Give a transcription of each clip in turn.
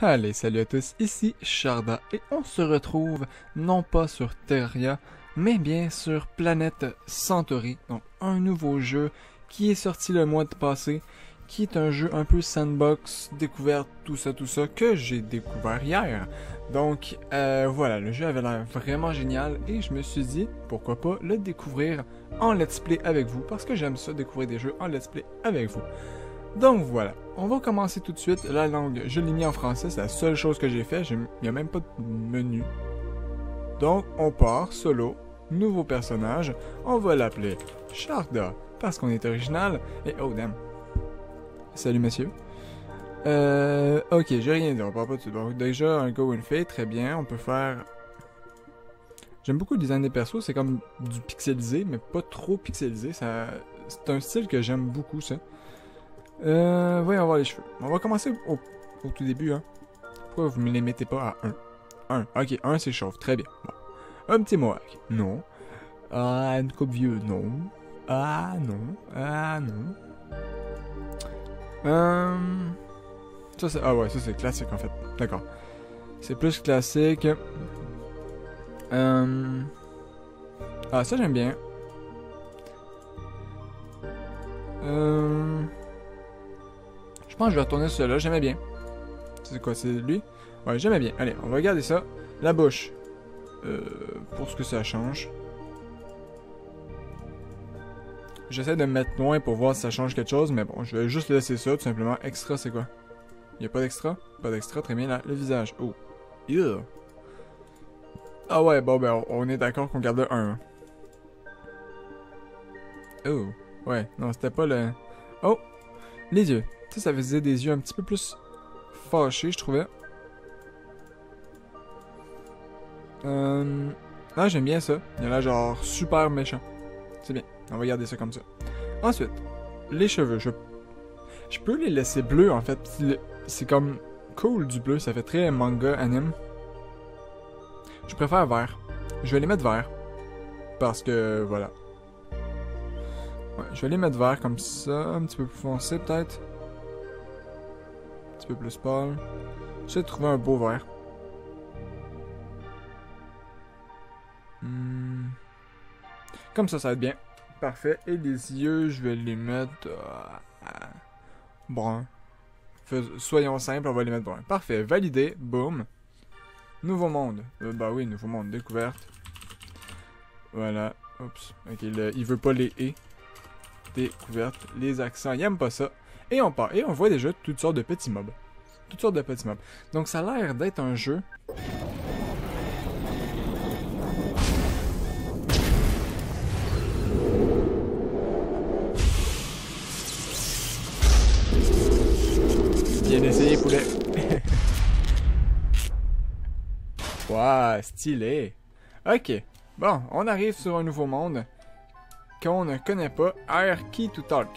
Allez, salut à tous, ici Sharda et on se retrouve non pas sur Terria, mais bien sur Planète Centauri, donc un nouveau jeu qui est sorti le mois passé, qui est un jeu un peu sandbox, découverte, tout ça, que j'ai découvert hier. Donc voilà, le jeu avait l'air vraiment génial et je me suis dit, pourquoi pas le découvrir en let's play avec vous, parce que j'aime ça, découvrir des jeux en let's play avec vous. Donc voilà, on va commencer tout de suite. La langue, je l'ai mis en français, c'est la seule chose que j'ai fait. Il n'y a même pas de menu. Donc on part, solo, nouveau personnage. On va l'appeler Sharda, parce qu'on est original. Et oh damn. Salut monsieur. Ok, j'ai rien dit, on part pas dessus. Donc déjà, un go and fade, très bien. On peut faire... J'aime beaucoup le design des persos, c'est comme du pixelisé, mais pas trop pixelisé. C'est un style que j'aime beaucoup, ça. Voyons voir les cheveux. On va commencer au tout début, hein. Pourquoi vous me les mettez pas à 1? 1. Ok, 1 c'est chauve. Très bien. Bon. Un petit mohawk. Non. Ah, une coupe vieux. Non. Ah, non. Ah, non. Ça c'est... Ah ouais, ça c'est classique en fait. D'accord. C'est plus classique. Ah, ça j'aime bien. Je pense que je vais retourner sur celui-là, j'aimais bien. C'est quoi, c'est lui? Ouais, j'aimais bien. Allez, on va regarder ça. La bouche. Pour ce que ça change. J'essaie de me mettre loin pour voir si ça change quelque chose, mais bon, je vais juste laisser ça, tout simplement. Extra, c'est quoi? Y'a pas d'extra? Pas d'extra, très bien. Là, le visage. Oh. Ew. Ah ouais, bon, ben, on est d'accord qu'on garde le 1. Hein. Oh. Ouais, non, c'était pas le... Oh! Les yeux. Ça faisait des yeux un petit peu plus fâchés, je trouvais. Ah, j'aime bien ça. Il a l'air genre super méchant. C'est bien. On va garder ça comme ça. Ensuite, les cheveux. Je peux les laisser bleus, en fait. C'est comme cool du bleu. Ça fait très manga, anime. Je préfère vert. Je vais les mettre vert. Parce que, voilà. Ouais, je vais les mettre vert comme ça. Un petit peu plus foncé, peut-être. Un petit peu plus pâle. J'essaie de trouver un beau vert. Comme ça va être bien. Parfait. Et les yeux, je vais les mettre... brun. Soyons simples, on va les mettre brun. Parfait. Validé. Boom. Nouveau monde. Bah oui, nouveau monde. Découverte. Voilà. Oups. Ok, il veut pas les « et ». Découverte. Les accents, il aime pas ça. Et on part. Et on voit déjà toutes sortes de petits mobs. Toutes sortes de petits mobs. Donc ça a l'air d'être un jeu... Bien essayé, poulet. Waouh, stylé. Ok. Bon, on arrive sur un nouveau monde qu'on ne connaît pas. Air Key to Talk.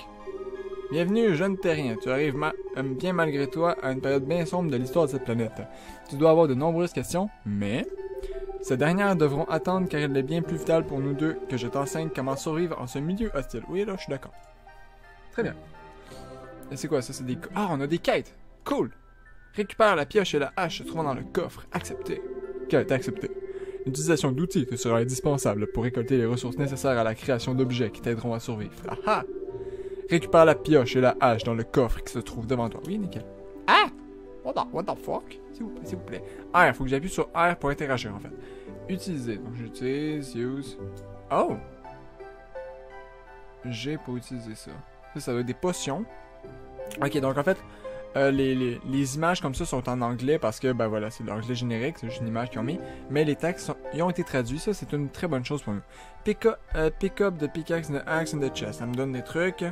Bienvenue, jeune terrien. Tu arrives bien malgré toi à une période bien sombre de l'histoire de cette planète. Tu dois avoir de nombreuses questions, mais... Ces dernières devront attendre car il est bien plus vital pour nous deux que je t'enseigne comment survivre en ce milieu hostile. Oui, là, je suis d'accord. Très bien. Et c'est quoi ça? C'est des... Ah, on a des quêtes! Cool! Récupère la pioche et la hache se trouvant dans le coffre. Accepté. Quête acceptée. L'utilisation d'outils te sera indispensable pour récolter les ressources nécessaires à la création d'objets qui t'aideront à survivre. Ah ah! Récupère la pioche et la hache dans le coffre qui se trouve devant toi. Oui, nickel. Ah! What the fuck? S'il vous plaît. R, faut que j'appuie sur R pour interagir en fait. Utiliser. Donc j'utilise, use. Oh! G pour utiliser ça. Ça doit être des potions. Ok, donc en fait, les images comme ça sont en anglais parce que, ben voilà, c'est l'anglais générique, c'est juste une image qu'ils ont mis. Mais les textes, ils ont été traduits, ça c'est une très bonne chose pour nous. Pick up the pickaxe and the axe and the chest. Ça me donne des trucs.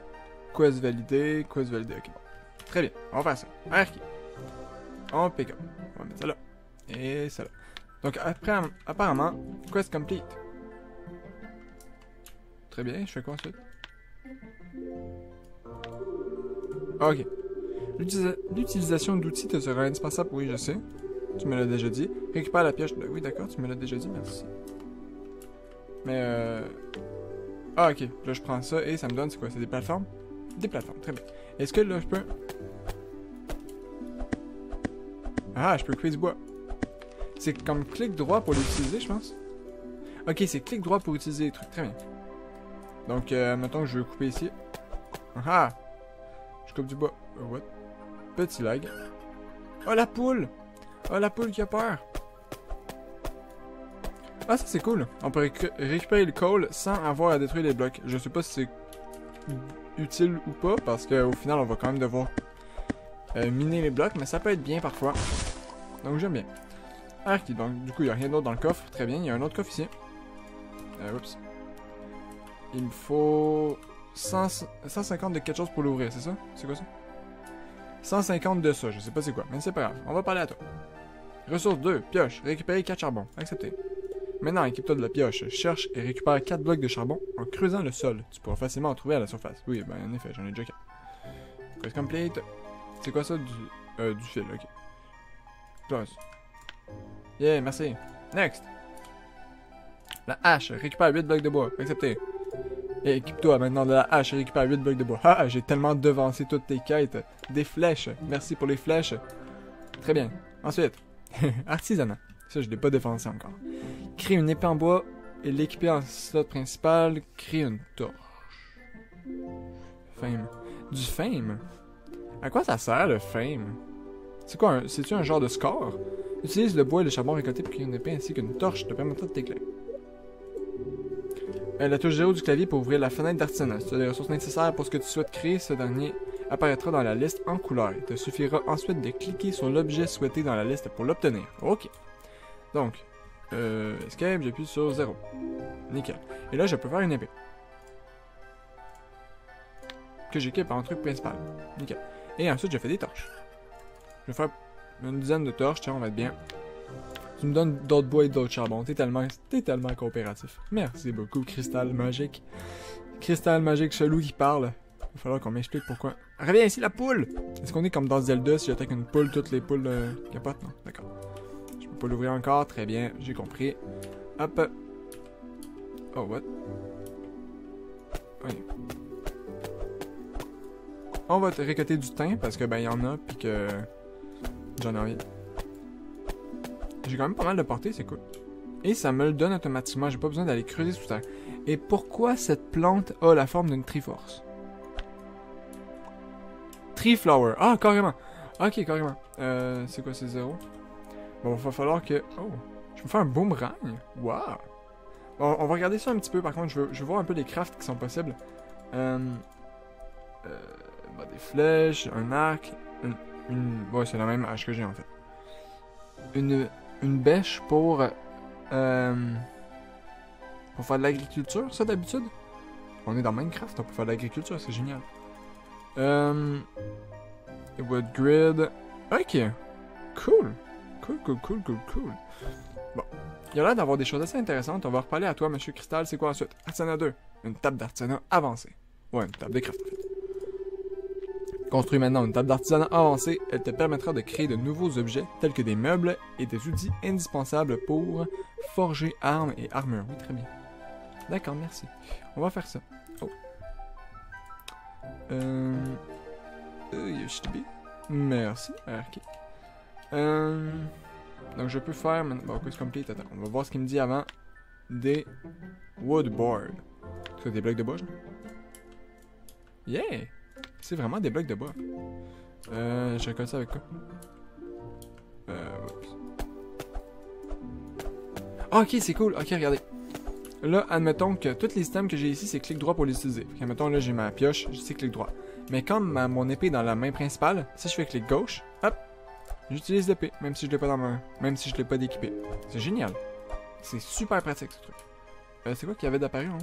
Quest validé, ok bon. Très bien, on va faire ça. R-key. On pick up. On va mettre ça là. Et ça là. Donc après, apparemment, quest complete. Très bien, je fais quoi ensuite? Ok. L'utilisation d'outils te sera indispensable, oui, je sais. Tu me l'as déjà dit. Récupère la pioche. Oui, d'accord, tu me l'as déjà dit, merci. Mais Ah, ok. Là, je prends ça et ça me donne, c'est quoi? C'est des plateformes? Des plateformes, très bien. Est-ce que là, je peux... Ah, je peux couper du bois. C'est comme clic droit pour l'utiliser, je pense. Ok, c'est clic droit pour utiliser les trucs. Très bien. Donc, mettons que je veux couper ici. Ah! Je coupe du bois. What? Petit lag. Oh, la poule! Oh, la poule qui a peur! Ah, ça c'est cool. On peut récupérer le coal sans avoir à détruire les blocs. Je sais pas si c'est utile ou pas, parce qu'au final, on va quand même devoir miner les blocs, mais ça peut être bien parfois. Donc, j'aime bien. Ok, donc du coup, il n'y a rien d'autre dans le coffre. Très bien, il y a un autre coffre ici. Oups. Il me faut 150 de quelque chose pour l'ouvrir, c'est ça? C'est quoi ça? 150 de ça, je sais pas c'est quoi, mais c'est pas grave. On va parler à toi. Ressource 2, pioche, récupérer 4 charbons. Accepté. Maintenant, équipe-toi de la pioche. Cherche et récupère 4 blocs de charbon en creusant le sol. Tu pourras facilement en trouver à la surface. Oui, ben en effet, j'en ai déjà 4. Quest complete. C'est quoi ça? Du fil, ok. Close. Yeah, merci. Next. La hache, récupère 8 blocs de bois. Accepté. Et équipe-toi maintenant de la hache et récupère 8 blocs de bois. Ah, j'ai tellement devancé toutes tes quêtes. Des flèches. Merci pour les flèches. Très bien. Ensuite, artisanat. Ça, je l'ai pas défoncé encore. Crée une épée en bois et l'équiper en slot principal. Crée une torche. Fame. Du fame? À quoi ça sert le fame? C'est quoi? C'est-tu un genre de score? Utilise le bois et le charbon récolté pour créer une épée ainsi qu'une torche te permettra de t'éclairer. La touche 0 du clavier pour ouvrir la fenêtre d'artisanat. Si tu as les ressources nécessaires pour ce que tu souhaites créer, ce dernier apparaîtra dans la liste en couleur. Il te suffira ensuite de cliquer sur l'objet souhaité dans la liste pour l'obtenir. Ok. Donc, escape, j'appuie sur 0. Nickel. Et là, je peux faire une épée. Que j'équipe en truc principal. Nickel. Et ensuite, je fais des torches. Je vais faire une dizaine de torches, tiens, on va être bien. Tu me donnes d'autres bois et d'autres charbons. T'es tellement coopératif. Merci beaucoup, Cristal Magique. Cristal Magique, chelou qui parle. Il va falloir qu'on m'explique pourquoi. Reviens ici, la poule! Est-ce qu'on est comme dans Zelda, si j'attaque une poule, toutes les poules capotent? Non, d'accord. Je peux pas l'ouvrir encore, très bien, j'ai compris. Hop. Oh, what? Oui. On va te récolter du thym, parce que ben, il y en a, puis que j'en ai envie. J'ai quand même pas mal de portée, c'est cool. Et ça me le donne automatiquement, j'ai pas besoin d'aller creuser sous terre. Et pourquoi cette plante a la forme d'une Triforce? Tree Flower. Ah, carrément. Ok, carrément. C'est quoi, c'est 0? Bon, il va falloir que... Oh, je peux faire un boomerang. Wow. Bon, on va regarder ça un petit peu, par contre, je veux voir un peu les crafts qui sont possibles. Des flèches, un arc, ouais, c'est la même hache que j'ai, en fait. Une bêche pour faire de l'agriculture, ça d'habitude? On est dans Minecraft, on peut faire de l'agriculture, c'est génial. Wood grid. Ok. Cool. Cool. Bon. Il y a l'air d'avoir des choses assez intéressantes. On va reparler à toi, Monsieur Cristal. C'est quoi ensuite? Artisanat 2. Une table d'artisanat avancée. Ouais, une table de craft, en fait. Construis maintenant une table d'artisanat avancée. Elle te permettra de créer de nouveaux objets, tels que des meubles et des outils indispensables pour forger armes et armures. Oui, très bien. D'accord, merci. On va faire ça. Oh. Used to be. Merci. Ok. Donc je peux faire... Bon, quiz complete. Attends, on va voir ce qu'il me dit avant. Des woodboard. C'est des blocs de bois, genre? Yeah! C'est vraiment des blocs de bois. Je récolte ça avec quoi? Oups. Ah, ok, c'est cool. Ok, regardez. Là, admettons que tous les systèmes que j'ai ici, c'est clic droit pour les utiliser. Fait admettons, là, j'ai ma pioche, c'est clic droit. Mais comme mon épée est dans la main principale, si je fais clic gauche, hop, j'utilise l'épée, même si je l'ai pas dans ma main, même si je l'ai pas d'équipé. C'est génial. C'est super pratique, ce truc. C'est quoi qu'il y avait d'apparu, hein?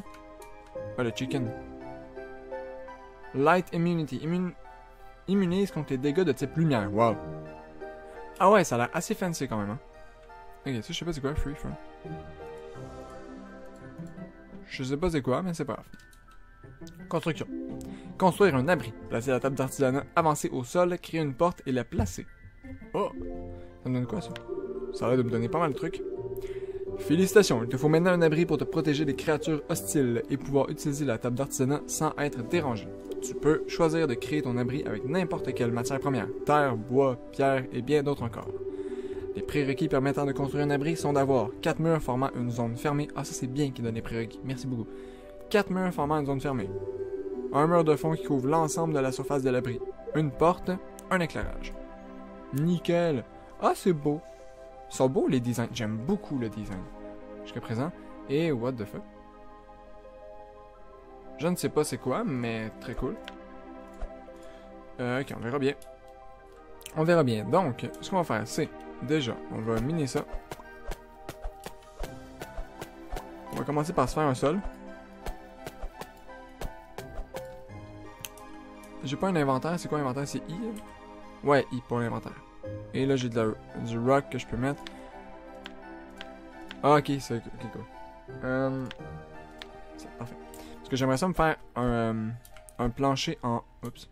Ah, le chicken. Light Immunity. Immunise contre les dégâts de type lumière. Wow. Ah ouais, ça a l'air assez fancy quand même, hein. Ok, ça je sais pas c'est quoi, Free From. Je sais pas c'est quoi, mais c'est pas grave. Construction. Construire un abri. Placer la table d'artisanat avancée au sol, créer une porte et la placer. Oh! Ça me donne quoi, ça? Ça a l'air de me donner pas mal de trucs. Félicitations, il te faut maintenant un abri pour te protéger des créatures hostiles et pouvoir utiliser la table d'artisanat sans être dérangé. Tu peux choisir de créer ton abri avec n'importe quelle matière première, terre, bois, pierre et bien d'autres encore. Les prérequis permettant de construire un abri sont d'avoir 4 murs formant une zone fermée. Ah, ça c'est bien qu'il donne les prérequis. Merci beaucoup. 4 murs formant une zone fermée. Un mur de fond qui couvre l'ensemble de la surface de l'abri. Une porte, un éclairage. Nickel. Ah, c'est beau. Ils sont beaux les designs. J'aime beaucoup le design. Jusqu'à présent. Et what the fuck? Je ne sais pas c'est quoi, mais très cool. Ok, on verra bien. On verra bien. Donc, ce qu'on va faire, c'est... Déjà, on va miner ça. On va commencer par se faire un sol. J'ai pas un inventaire. C'est quoi l'inventaire? C'est I? Ouais, I pour l'inventaire. Et là, j'ai du rock que je peux mettre. Ah, ok, c'est okay, cool. C'est parfait. Parce que j'aimerais ça me faire un plancher en... Oups.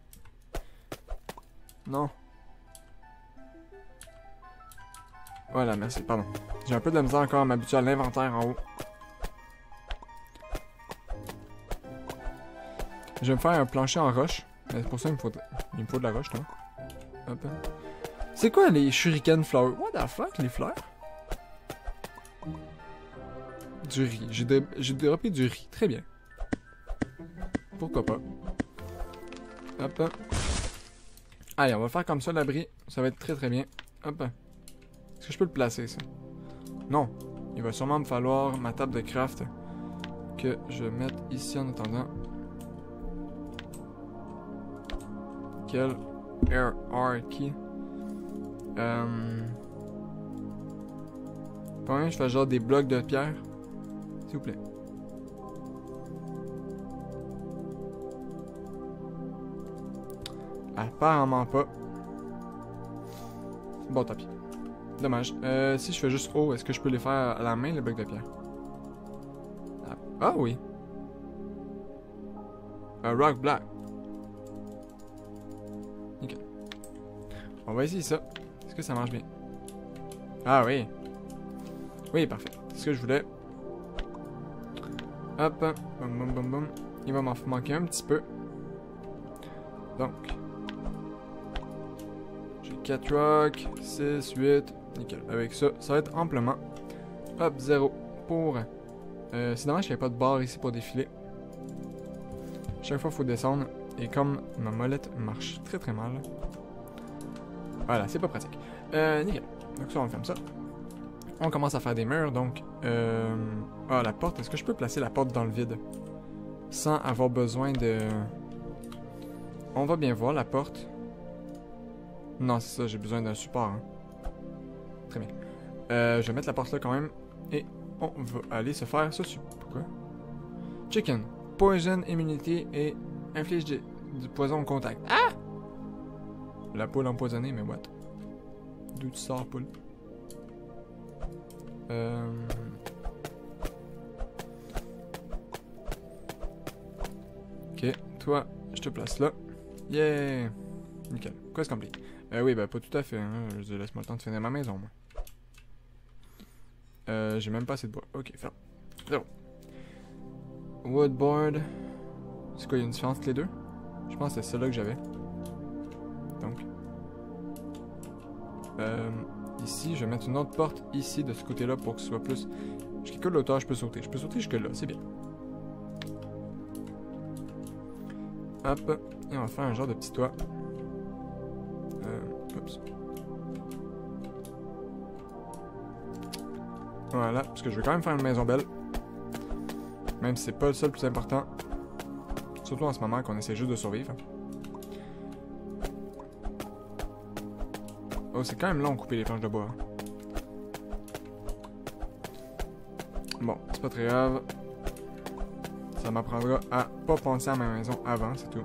Non. Voilà, merci, pardon. J'ai un peu de la misère encore à m'habituer à l'inventaire en haut. Je vais me faire un plancher en roche. Mais pour ça, il me faut de la roche, toi. Hop. C'est quoi les shuriken flowers? What the fuck, les fleurs? Du riz. J'ai droppé du riz. Très bien. Pourquoi pas. Hop. Allez, on va faire comme ça l'abri. Ça va être très très bien. Hop. Est-ce que je peux le placer, ça? Non. Il va sûrement me falloir ma table de craft que je vais mettre ici en attendant. Quel RR key. Pas je fais genre des blocs de pierre. S'il vous plaît. Apparemment pas. Bon, tant pis. Dommage. Si je fais juste haut, est-ce que je peux les faire à la main, les blocs de pierre? Ah oui. Un rock black. Nickel. On va essayer ça. Est-ce que ça marche bien? Ah oui. Oui, parfait. C'est ce que je voulais. Hop. Boum, boum, boum, boum. Il va m'en manquer un petit peu. Donc. J'ai 4 rocks. 6, 8. Nickel. Avec ça, ça va être amplement. Hop, 0 pour... c'est dommage qu'il n'y ait pas de barre ici pour défiler. Chaque fois, il faut descendre. Et comme ma molette marche très très mal. Voilà, c'est pas pratique. Nickel. Donc ça, on ferme ça. On commence à faire des murs, donc... Ah, la porte. Est-ce que je peux placer la porte dans le vide? Sans avoir besoin de... On va bien voir la porte. Non, c'est ça, j'ai besoin d'un support. Hein. Très bien. Je vais mettre la porte là quand même. Et on va aller se faire ça. Pourquoi? Chicken. Poison, immunité et inflige du poison au contact. Ah! La poule empoisonnée, mais what? D'où tu sors, poule? Ok, toi, je te place là. Yeah! Nickel. Quest complete. Oui, ben pas tout à fait. Hein. Je dis, laisse-moi le temps de finir ma maison, moi. J'ai même pas assez de bois. Ok, ferme. 0. Woodboard. C'est quoi, il y a une différence entre les deux? Je pense que c'est celle-là que j'avais. Donc. Ici, je vais mettre une autre porte ici, de ce côté-là, pour que ce soit plus... Jusqu'à quelle hauteur je peux sauter? Je peux sauter jusque là, c'est bien. Hop. Et on va faire un genre de petit toit. Oups. Voilà, parce que je veux quand même faire une maison belle. Même si c'est pas le seul plus important. Surtout en ce moment qu'on essaie juste de survivre. Oh, c'est quand même long de couper les planches de bois. Bon, c'est pas très grave. Ça m'apprendra à pas penser à ma maison avant, c'est tout.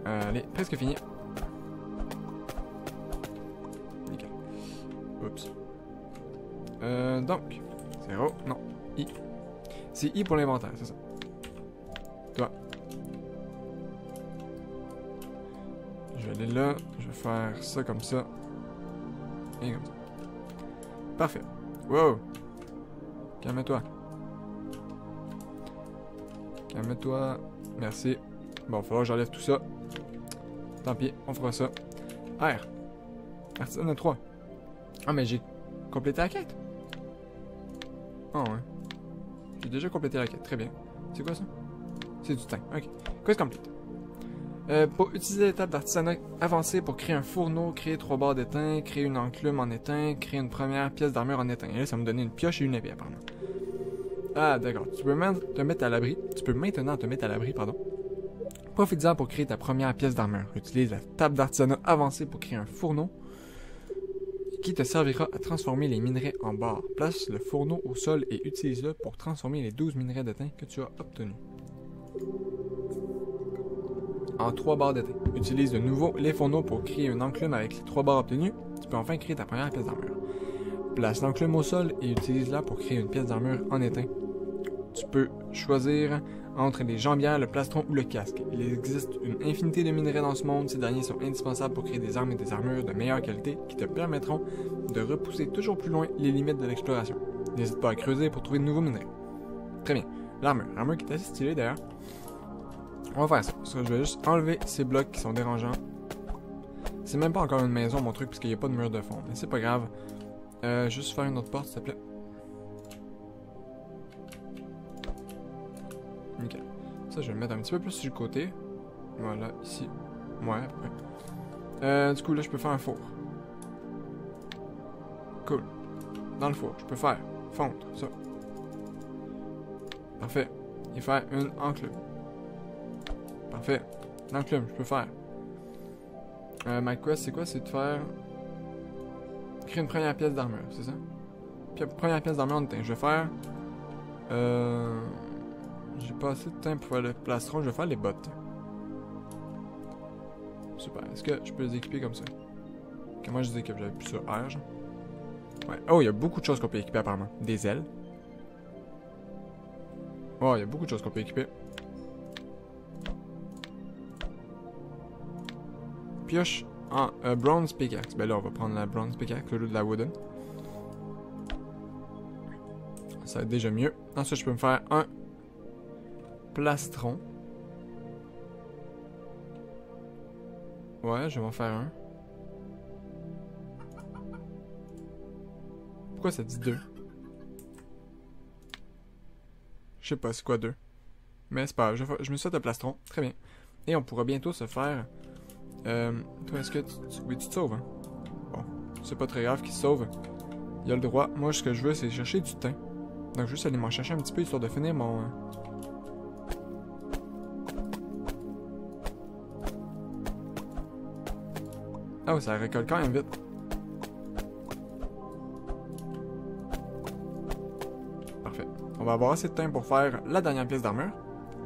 Allez, presque fini. Nickel. Oups. Donc, 0, non, I. C'est I pour l'inventaire, c'est ça. Toi. Je vais aller là, je vais faire ça comme ça. Et comme ça. Parfait. Wow. Calme-toi. Calme-toi. Merci. Bon, il va falloir que j'enlève tout ça. Tant pis, on fera ça. R. Artisanat 3. Ah, mais j'ai complété la quête. Ah, ouais. J'ai déjà complété la quête. Très bien. C'est quoi ça? C'est du thym. Ok. Quest complete. Pour utiliser l'étape d'artisanat avancé pour créer un fourneau, créer 3 barres d'étain, créer une enclume en étain, créer une première pièce d'armure en étain. Et là, ça me donnait une pioche et une épée, apparemment. Ah, d'accord. Tu peux maintenant te mettre à l'abri. Pardon. Profite-en pour créer ta première pièce d'armure. Utilise la table d'artisanat avancée pour créer un fourneau qui te servira à transformer les minerais en barres. Place le fourneau au sol et utilise-le pour transformer les 12 minerais d'étain que tu as obtenus en 3 barres d'étain. Utilise de nouveau les fourneaux pour créer une enclume avec les 3 barres obtenues. Tu peux enfin créer ta première pièce d'armure. Place l'enclume au sol et utilise-la pour créer une pièce d'armure en étain. Tu peux choisir entre les jambières, le plastron ou le casque. Il existe une infinité de minerais dans ce monde. Ces derniers sont indispensables pour créer des armes et des armures de meilleure qualité qui te permettront de repousser toujours plus loin les limites de l'exploration. N'hésite pas à creuser pour trouver de nouveaux minerais. Très bien. L'armure. L'armure qui est assez stylée d'ailleurs. On va faire ça. Parce que je vais juste enlever ces blocs qui sont dérangeants. C'est même pas encore une maison mon truc parce qu'il n'y a pas de mur de fond. Mais c'est pas grave. Juste faire une autre porte s'il te plaît. Nickel. Ça, je vais le mettre un petit peu plus sur le côté. Voilà, ici. Ouais, à peu près. Du coup, là, je peux faire un four. Cool. Dans le four, je peux faire fondre ça. Parfait. Et faire une enclume. Parfait. L'enclume, je peux faire. Ma quest, c'est quoi? C'est de faire... créer une première pièce d'armure, c'est ça? Puis, première pièce d'armure en étain. Je vais faire... j'ai pas assez de temps pour faire le plastron, je vais faire les bottes. Super. Est-ce que je peux les équiper comme ça? Comment je les équipe? J'avais plus sur R, genre. Ouais. Oh, il y a beaucoup de choses qu'on peut équiper apparemment. Des ailes. Oh, il y a beaucoup de choses qu'on peut équiper. Pioche en bronze pickaxe. Ben là, on va prendre la bronze pickaxe au lieu de la wooden. Ça va être déjà mieux. Ensuite, je peux me faire un plastron. Ouais, je vais m'en faire un. Pourquoi ça dit 2? Je sais pas c'est quoi 2. Mais c'est pas grave, je me suis fait un plastron. Très bien. Et on pourra bientôt se faire... toi, est-ce que oui, tu te sauves, hein? Bon, c'est pas très grave qu'il se sauve. Il a le droit. Moi, ce que je veux, c'est chercher du thym. Donc, juste aller m'en chercher un petit peu, histoire de finir mon... Ah, ça récolte quand même vite. Parfait. On va avoir assez de thym pour faire la dernière pièce d'armure.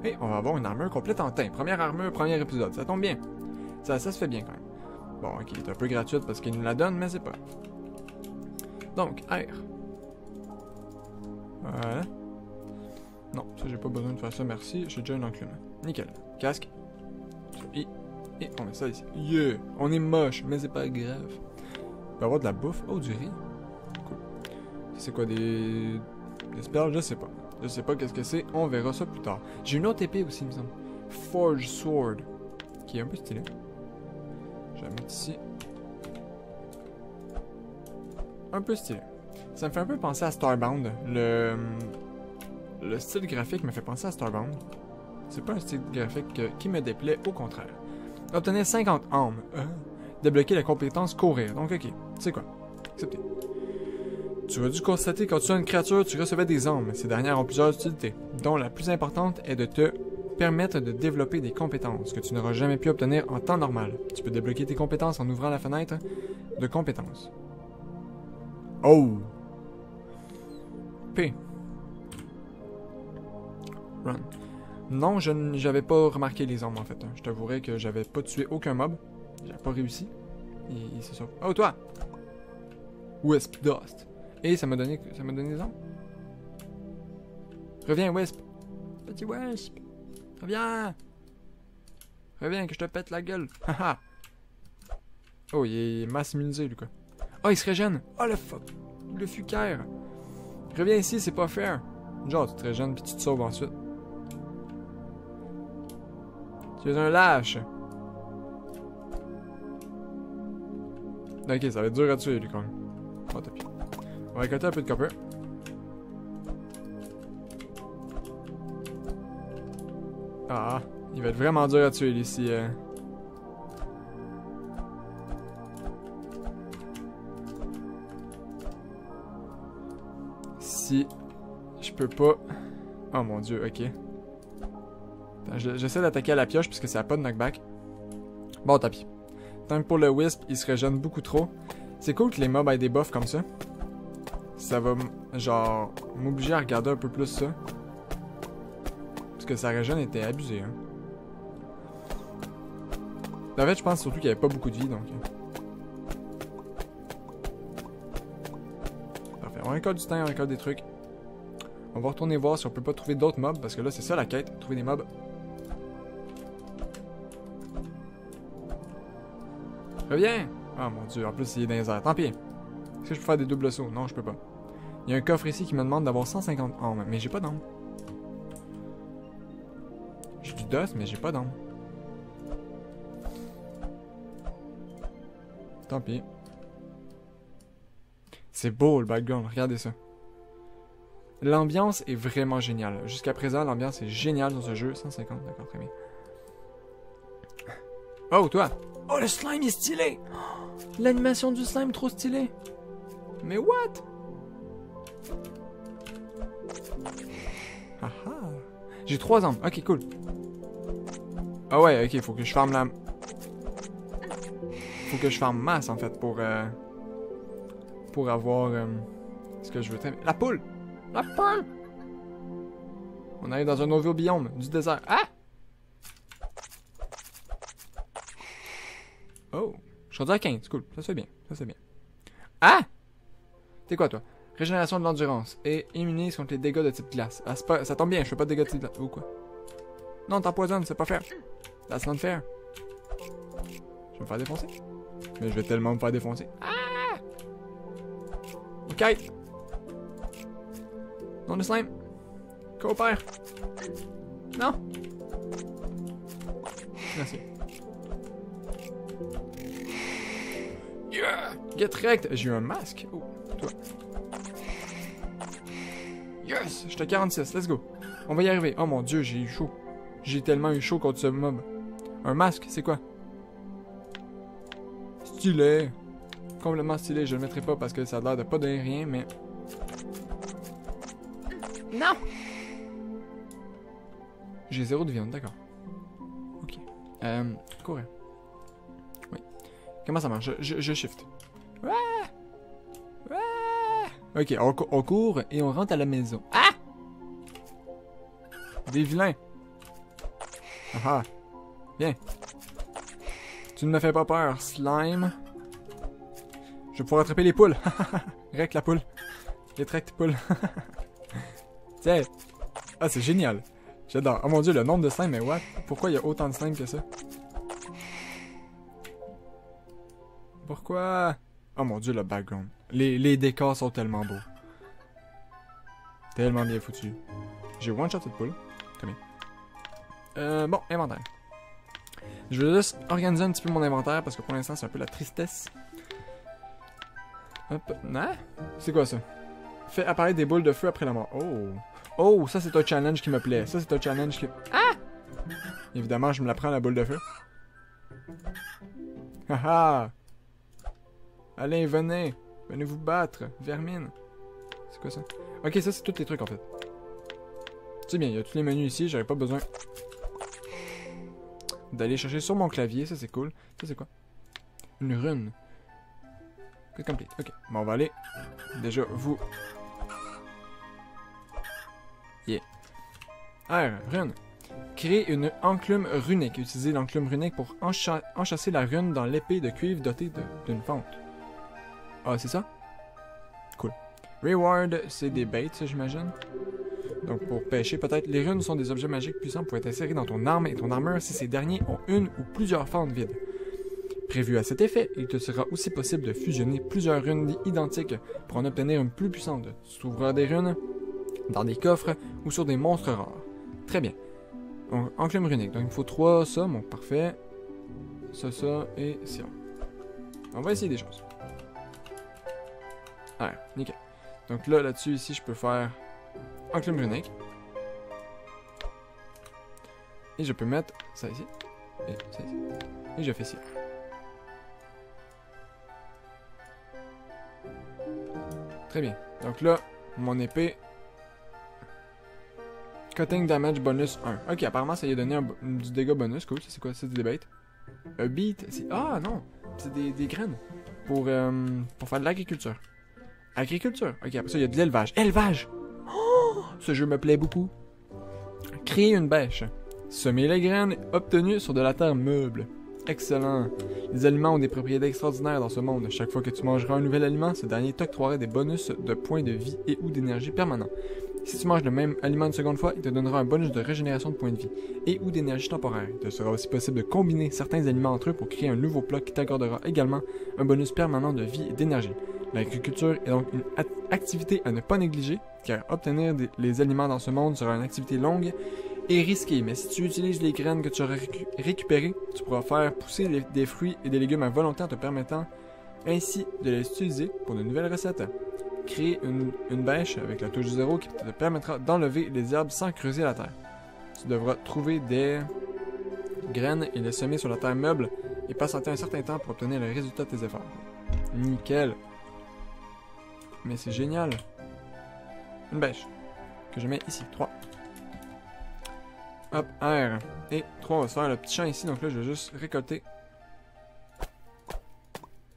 Et on va avoir une armure complète en thym. Première armure, premier épisode. Ça tombe bien. Ça se fait bien quand même. Bon, ok, c'est un peu gratuite parce qu'il nous la donne, mais c'est pas. Donc, R. Voilà. Non, ça j'ai pas besoin de faire ça, merci. J'ai déjà une enclume. Nickel. Casque. Et on met ça ici. Yeah! On est moche, mais c'est pas grave. On va avoir de la bouffe. Oh, du riz. Cool. C'est quoi, des perles? Je sais pas. Je sais pas qu'est-ce que c'est. On verra ça plus tard. J'ai une autre épée aussi, il me semble. Forge Sword. Qui est un peu stylé. Je vais la mettre ici. Un peu stylé. Ça me fait un peu penser à Starbound. Le style graphique me fait penser à Starbound. C'est pas un style graphique qui me déplaît, au contraire. Obtenir 50 âmes. Débloquer la compétence courir. Donc, ok. C'est quoi? Accepté. Tu as dû constater que quand tu as une créature, tu recevais des âmes. Ces dernières ont plusieurs utilités, dont la plus importante est de te permettre de développer des compétences que tu n'auras jamais pu obtenir en temps normal. Tu peux débloquer tes compétences en ouvrant la fenêtre de compétences. Oh! P. Run. Non, j'avais pas remarqué les ombres en fait. Je t'avouerais que j'avais pas tué aucun mob. J'avais pas réussi. Il se sauve. Oh toi! Wisp Dust. Et ça m'a donné des ombres. Reviens Wisp. Petit Wisp. Reviens. Reviens que je te pète la gueule. Haha. Oh, il est masse immunisé lui quoi. Oh, il se régène. Oh le fuck. Le fucaire. Reviens ici, c'est pas fair. Genre, tu te régènes puis tu te sauves ensuite. Tu es un lâche. Ok, ça va être dur à tuer, lui, quand même. Oh, tant pis. On va récolter un peu de copper. Ah, il va être vraiment dur à tuer, lui, si... Si... Je peux pas... Oh mon dieu, ok. Attends, j'essaie d'attaquer à la pioche puisque ça a pas de knockback. Bon, tant pis. Tant que pour le Wisp, il se régène beaucoup trop. C'est cool que les mobs aient des buffs comme ça. Ça va, genre, m'obliger à regarder un peu plus ça. Parce que sa régène était abusée, hein. En fait, je pense surtout qu'il n'y avait pas beaucoup de vie, donc... Parfait. On récolte du temps, on récolte des trucs. On va retourner voir si on peut pas trouver d'autres mobs, parce que là, c'est ça la quête, trouver des mobs. Reviens! Oh mon dieu, en plus, il est dans les airs. Tant pis. Est-ce que je peux faire des doubles sauts? Non, je peux pas. Il y a un coffre ici qui me demande d'avoir 150 armes, mais j'ai pas d'armes. J'ai du dust, mais j'ai pas d'armes. Tant pis. C'est beau le background, regardez ça. L'ambiance est vraiment géniale. Jusqu'à présent, l'ambiance est géniale dans ce jeu. 150, d'accord, très bien. Oh, toi! Oh, le slime est stylé! L'animation du slime, trop stylé! Mais what? Ah ah! J'ai 3 armes. Ok, cool. Ah ouais, ok, faut que je farme la... Faut que je farme masse, en fait, pour avoir ce que je veux. La poule! La poule! On arrive dans un nouveau biome, du désert. Ah! Oh! Je suis rendu à 15, cool. Ça se fait bien, ça se fait bien. Ah! T'es quoi, toi? Régénération de l'endurance et immunise contre les dégâts de type glace. Ah, pas, ça tombe bien, je fais pas de dégâts de type glace. Ou quoi? Non, t'empoisonnes, c'est pas fair. That's not fair. Je vais me faire défoncer. Mais je vais tellement me faire défoncer. Ah! Ok! Non de slime! Coopère! Non! Merci. Yeah! Get wrecked! J'ai eu un masque. Oh, toi. Yes! J'étais à 46, let's go. On va y arriver. Oh mon dieu, j'ai eu chaud. J'ai tellement eu chaud contre ce mob. Un masque, c'est quoi? Stylé. Complètement stylé, je le mettrai pas parce que ça a l'air de pas donner rien, mais... Non! J'ai 0 de viande, d'accord. Ok. Courir. Oui. Comment ça marche? Je shift. Ouais! Ouais! Ok, on court et on rentre à la maison. Ah! Des vilains. Ah ah. Bien. Tu ne me fais pas peur, slime. Je vais pouvoir attraper les poules. Rec la poule. Les tracts poules. Tiens. Ah, c'est génial. J'adore. Oh mon dieu, le nombre de slimes, mais what? Pourquoi il y a autant de slimes que ça? Pourquoi? Oh mon dieu, le background. Les décors sont tellement beaux. Tellement bien foutus. J'ai one-shot cette poule. Très bien. Bon, inventaire. Je vais juste organiser un petit peu mon inventaire parce que pour l'instant, c'est un peu la tristesse. Hop. Ah? C'est quoi ça? Fait apparaître des boules de feu après la mort. Oh! Oh, ça c'est un challenge qui me plaît. Ça c'est un challenge qui... Ah! Évidemment, je me la prends la boule de feu. Haha! Allez, venez! Venez vous battre! Vermine! C'est quoi ça? Ok, ça c'est tous les trucs en fait. C'est bien, il y a tous les menus ici, j'aurais pas besoin d'aller chercher sur mon clavier, ça c'est cool. Ça c'est quoi? Une rune. Good complete. Ok, bon on va aller. Déjà, vous... Yeah. R, rune. Créer une enclume runique. Utilisez l'enclume runique pour enchasser la rune dans l'épée de cuivre dotée d'une fente. Ah, c'est ça? Cool. Reward, c'est des baits, ça j'imagine. Donc pour pêcher, peut-être. Les runes sont des objets magiques puissants pour être insérés dans ton arme et ton armure si ces derniers ont une ou plusieurs fentes vides. Prévu à cet effet, il te sera aussi possible de fusionner plusieurs runes identiques pour en obtenir une plus puissante. Tu trouveras des runes dans des coffres ou sur des monstres rares. Très bien. Donc, enclume runique. Donc il me faut 3, ça, bon, parfait. Ça, et ça. On va essayer des choses. air. Nickel. Donc là, là-dessus, ici, je peux faire enclume runique. Et je peux mettre ça ici. Et ça ici. Et je fais ci. Très bien. Donc là, mon épée... Cutting damage bonus 1. Ok, apparemment ça lui a donné du dégât bonus. Cool, c'est quoi? C'est du debate. Un beat, c'est... Ah non! C'est des graines. Pour faire de l'agriculture. Agriculture. Ok, après ça, il y a de l'élevage. Élevage! Oh! Ce jeu me plaît beaucoup. Créer une bêche. Semer les graines obtenues sur de la terre meuble. Excellent. Les aliments ont des propriétés extraordinaires dans ce monde. Chaque fois que tu mangeras un nouvel aliment, ce dernier t'octroiera des bonus de points de vie et ou d'énergie permanents. Si tu manges le même aliment une seconde fois, il te donnera un bonus de régénération de points de vie et ou d'énergie temporaire. Il te sera aussi possible de combiner certains aliments entre eux pour créer un nouveau plat qui t'accordera également un bonus permanent de vie et d'énergie. L'agriculture est donc une activité à ne pas négliger, car obtenir les aliments dans ce monde sera une activité longue et risquée. Mais si tu utilises les graines que tu auras récupérées, tu pourras faire pousser des fruits et des légumes à volonté en te permettant ainsi de les utiliser pour de nouvelles recettes. Créer une bêche avec la touche 0 qui te permettra d'enlever les herbes sans creuser la terre. Tu devras trouver des graines et les semer sur la terre meuble et patienter un certain temps pour obtenir le résultat de tes efforts. Nickel. Mais c'est génial. Une bêche que je mets ici. 3. Hop, R. Et 3, on va se faire le petit champ ici. Donc là, je vais juste récolter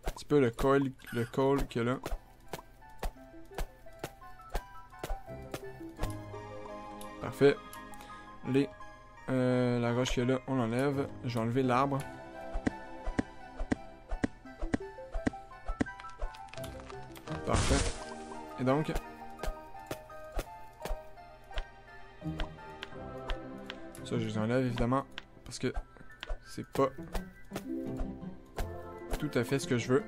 un petit peu le col qu'il y a là. Parfait. La roche qu'il y a là, on l'enlève. Je vais enlever l'arbre. Parfait. Et donc... Ça, je les enlève évidemment. Parce que c'est pas tout à fait ce que je veux.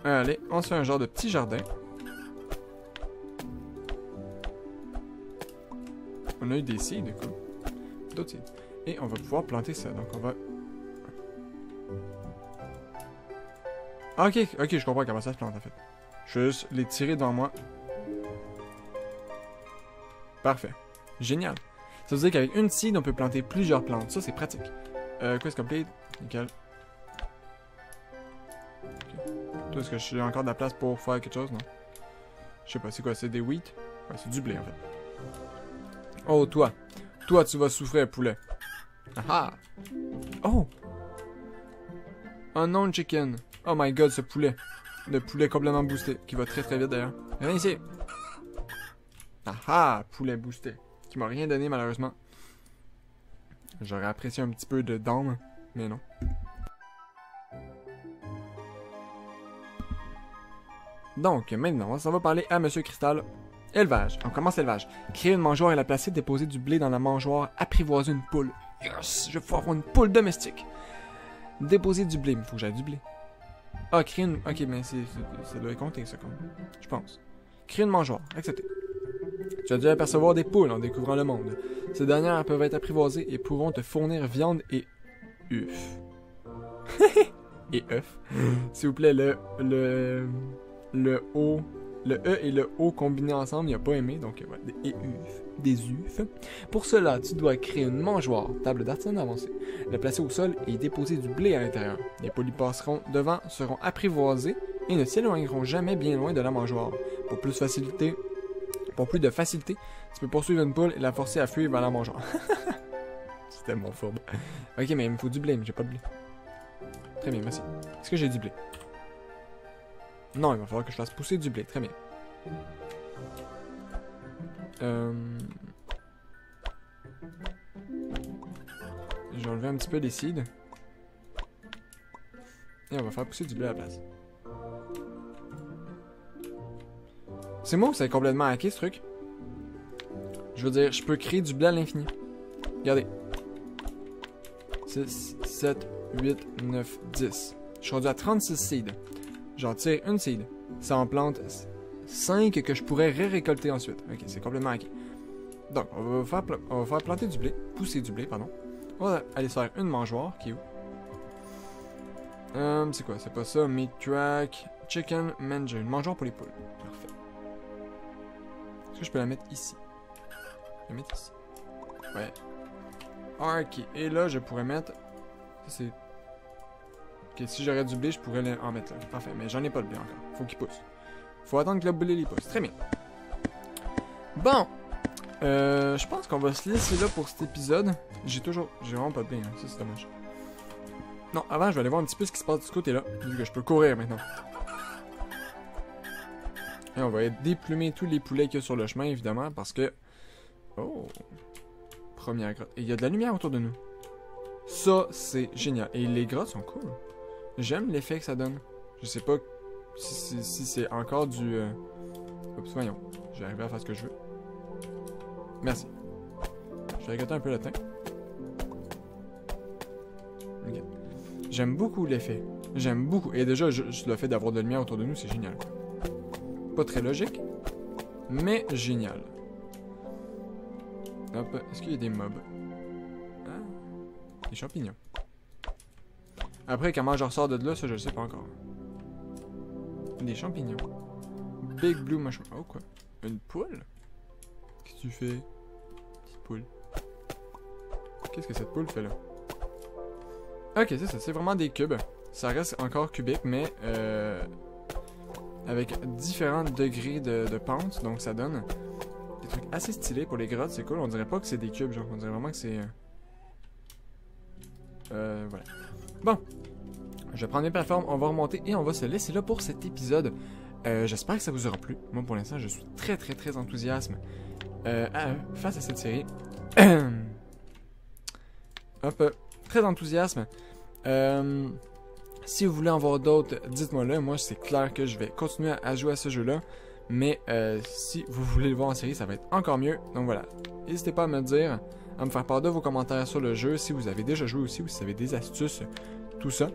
Allez, on se fait un genre de petit jardin. On a eu des seeds, du coup. D'autres seeds. Et on va pouvoir planter ça. Donc on va... Ah, ok, je comprends comment ça se plante en fait. Je vais juste les tirer devant moi. Parfait. Génial. Ça veut dire qu'avec une seed, on peut planter plusieurs plantes. Ça, c'est pratique. Quest complete. Nickel. Est-ce que j'ai encore de la place pour faire quelque chose, non? Je sais pas, c'est quoi? C'est des wheat? Ouais, c'est du blé, en fait. Oh, toi. Toi, tu vas souffrir, poulet. Ah! Oh! Un non chicken. Oh my god, ce poulet. Le poulet complètement boosté. Qui va très très vite, d'ailleurs. Viens ici. Ah! Poulet boosté. Qui m'a rien donné, malheureusement. J'aurais apprécié un petit peu de dame, mais non. Donc, maintenant, ça va parler à Monsieur Cristal. Élevage. On commence l'élevage. Créer une mangeoire et la placer, déposer du blé dans la mangeoire, apprivoiser une poule. Yes! Je vais pouvoir avoir une poule domestique. Déposer du blé. Il faut que j'aille du blé. Ah, créer une... Ok, mais ça doit compter, ça, comme... Je pense. Créer une mangeoire. Accepté. Tu as dû apercevoir des poules en découvrant le monde. Ces dernières peuvent être apprivoisées et pourront te fournir viande et œufs. Et œufs. S'il vous plaît, le E et le O combinés ensemble, il n'a pas aimé, donc voilà, des œufs. Pour cela, tu dois créer une mangeoire, table d'artisanat avancée, la placer au sol et y déposer du blé à l'intérieur. Les poules y passeront devant, seront apprivoisées et ne s'éloigneront jamais bien loin de la mangeoire. Pour plus de facilité, tu peux poursuivre une poule et la forcer à fuir vers la mangeoire. C'était mon fourbe. Ok, mais il me faut du blé, mais j'ai pas de blé. Très bien, merci. Est-ce que j'ai du blé? Non, il va falloir que je fasse pousser du blé. Très bien. J'ai enlevé un petit peu des seeds. Et on va faire pousser du blé à la place. C'est moi ou c'est complètement hacké ce truc? Je veux dire, je peux créer du blé à l'infini. Regardez. 6, 7, 8, 9, 10. Je suis rendu à 36 seeds. J'en tire une seed. Ça en plante 5 que je pourrais récolter ensuite. Ok, c'est complètement hacké. Donc, on va faire planter du blé. Pousser du blé, pardon. On va aller se faire une mangeoire qui est où? C'est quoi? C'est pas ça. Meat track. Chicken manger. Une mangeoire pour les poules. Parfait. Est-ce que je peux la mettre ici? Je vais la mettre ici. Ouais. Ah, ok. Et là, je pourrais mettre... Ça, c'est... Ok, si j'aurais du blé, je pourrais en mettre là. Parfait, mais j'en ai pas de blé encore. Faut qu'il pousse. Faut attendre que le blé il pousse. Très bien. Bon. Je pense qu'on va se laisser là pour cet épisode. J'ai vraiment pas de blé, hein. Ça, c'est dommage. Non, avant, je vais aller voir un petit peu ce qui se passe de ce côté-là. Vu que je peux courir maintenant. Et on va déplumer tous les poulets qu'il y a sur le chemin, évidemment, parce que... Oh! Première grotte. Et il y a de la lumière autour de nous. Ça, c'est génial. Et les grottes sont cool. J'aime l'effet que ça donne. Je sais pas si c'est encore du... Oups, voyons. Je vais arriver à faire ce que je veux. Merci. Je vais regarder un peu le temps. Ok. J'aime beaucoup l'effet. J'aime beaucoup. Et déjà, juste le fait d'avoir de la lumière autour de nous, c'est génial. Pas très logique, mais génial. Hop, est-ce qu'il y a des mobs? Ah, des champignons. Après, comment je ressors de là, ça, je le sais pas encore. Des champignons. Big blue mushroom. Oh, quoi? Une poule? Qu'est-ce que tu fais? Petite poule. Qu'est-ce que cette poule fait là? Ok, c'est ça. C'est vraiment des cubes. Ça reste encore cubique, mais avec différents degrés de pente. Donc, ça donne des trucs assez stylés pour les grottes. C'est cool. On dirait pas que c'est des cubes, genre. On dirait vraiment que c'est... voilà. Bon. Je vais prendre les plateformes. On va remonter et on va se laisser là pour cet épisode. J'espère que ça vous aura plu. Moi, pour l'instant, je suis très, très, très enthousiaste face à cette série. Hop, très enthousiasme. Si vous voulez en voir d'autres, dites-moi là. Moi, c'est clair que je vais continuer à jouer à ce jeu-là. Mais si vous voulez le voir en série, ça va être encore mieux. Donc voilà. N'hésitez pas à me dire, à me faire part de vos commentaires sur le jeu, si vous avez déjà joué aussi, ou si vous avez des astuces, tout ça.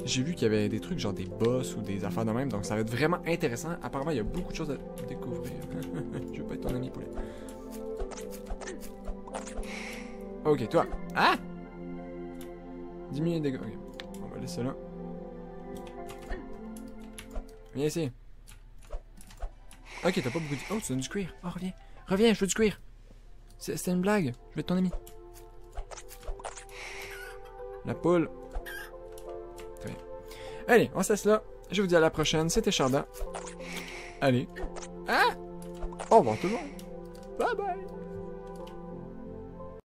J'ai vu qu'il y avait des trucs genre des boss ou des affaires de même, donc ça va être vraiment intéressant. Apparemment, il y a beaucoup de choses à découvrir. Je veux pas être ton ami poulet. Ok, toi. Ah! Diminuer les dégâts. Ok, on va laisser là. Viens ici. Ok, t'as pas beaucoup de... Oh, tu donnes du cuir. Oh, reviens. Reviens, je veux du cuir. C'était une blague. Je vais être ton ami. La poule. Très bien. Allez, on se laisse là. Je vous dis à la prochaine. C'était Sharda. Allez. Ah! Au revoir tout le monde. Bye bye.